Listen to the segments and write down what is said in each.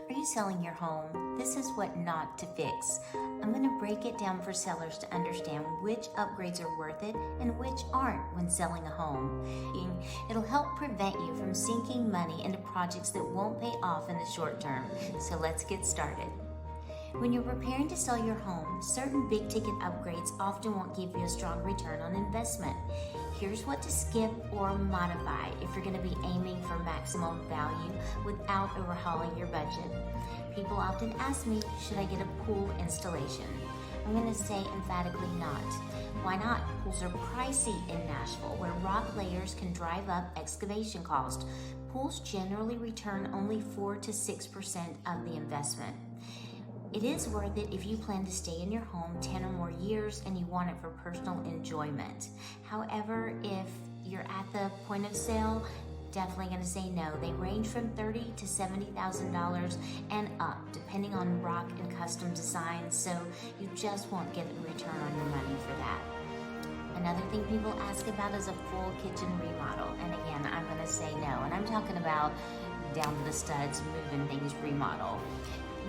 Are you selling your home? This is what not to fix. I'm going to break it down for sellers to understand which upgrades are worth it and which aren't when selling a home. It'll help prevent you from sinking money into projects that won't pay off in the short term. So let's get started. When you're preparing to sell your home, certain big ticket upgrades often won't give you a strong return on investment. Here's what to skip or modify if you're going to be aiming for maximum value without overhauling your budget. People often ask me, should I get a pool installation? I'm going to say emphatically not. Why not? Pools are pricey in Nashville, where rock layers can drive up excavation cost. Pools generally return only 4 to 6% of the investment. It is worth it if you plan to stay in your home 10 or more years and you want it for personal enjoyment. However, if you're at the point of sale, definitely going to say no. They range from $30,000 to $70,000 and up, depending on rock and custom designs, so you just won't get a return on your money for that. Another thing people ask about is a full kitchen remodel, and again, I'm going to say no, and I'm talking about down to the studs, moving things remodel.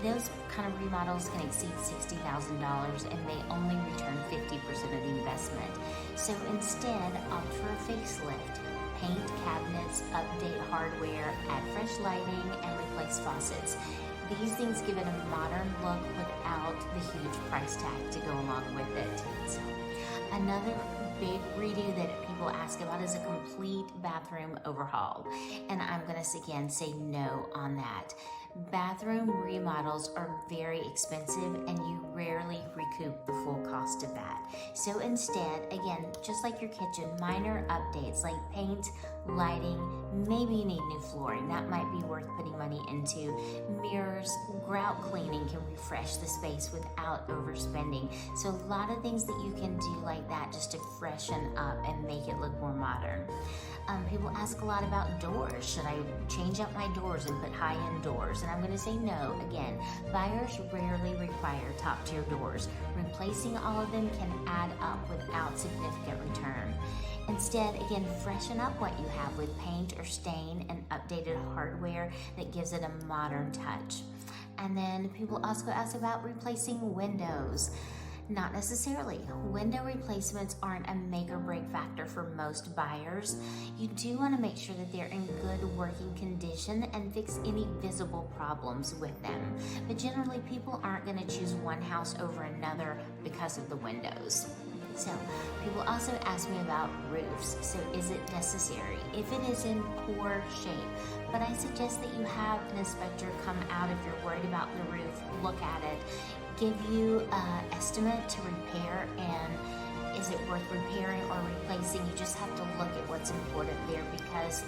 Those kind of remodels can exceed $60,000 and may only return 50% of the investment. So instead, opt for a facelift. Paint cabinets, update hardware, add fresh lighting, and replace faucets. These things give it a modern look without the huge price tag to go along with it. So, another big redo that people ask about is a complete bathroom overhaul. And I'm going to again say no on that. Bathroom remodels are very expensive and you rarely recoup the full cost of that. So instead, again, just like your kitchen, minor updates like paint, lighting, maybe you need new flooring. That might be worth putting money into. Mirrors, grout cleaning can refresh the space without overspending. So a lot of things that you can do like that just to freshen up and make it look more modern. People ask a lot about doors. Should I change up my doors and put high-end doors? And I'm going to say no. Again, buyers rarely require top-tier doors. Replacing all of them can add up without significant return. Instead, again, freshen up what you have with paint or stain and updated hardware that gives it a modern touch. And then people also ask about replacing windows. Not necessarily. Window replacements aren't a make or break factor for most buyers. You do want to make sure that they're in good working condition and fix any visible problems with them. But generally, people aren't going to choose one house over another because of the windows. So, people also ask me about roofs. So, is it necessary? If it is in poor shape, but I suggest that you have an inspector come out if you're worried about the roof, look at it, give you an estimate to repair, and is it worth repairing or replacing? You just have to look at what's important there, because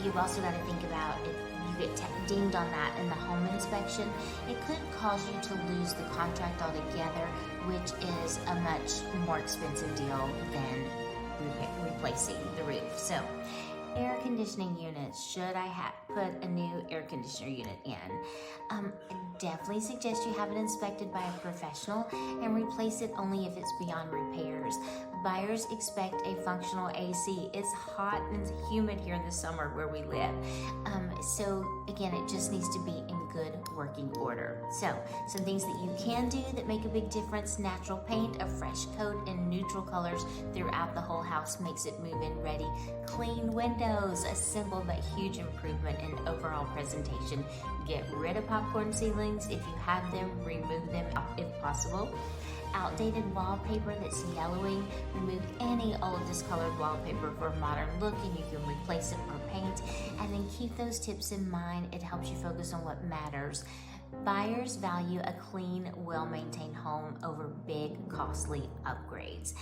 you've also got to think about if you get dinged on that in the home inspection, it could cause you to lose the contract altogether, which is a much more expensive deal than replacing the roof. So, air conditioning units. Should I put a new air conditioner unit in? Definitely suggest you have it inspected by a professional and replace it only if it's beyond repairs. Buyers expect a functional AC. It's hot and humid here in the summer where we live. So again, it just needs to be in good working order. So some things that you can do that make a big difference: natural paint, a fresh coat in neutral colors throughout the whole house makes it move-in ready. Clean windows, a simple but huge improvement in overall presentation. Get rid of popcorn ceilings. If you have them, remove them if possible. Outdated wallpaper that's yellowing, remove any old discolored wallpaper for a modern look, and you can replace it or paint. And then keep those tips in mind. It helps you focus on what matters. Buyers value a clean, well-maintained home over big, costly upgrades.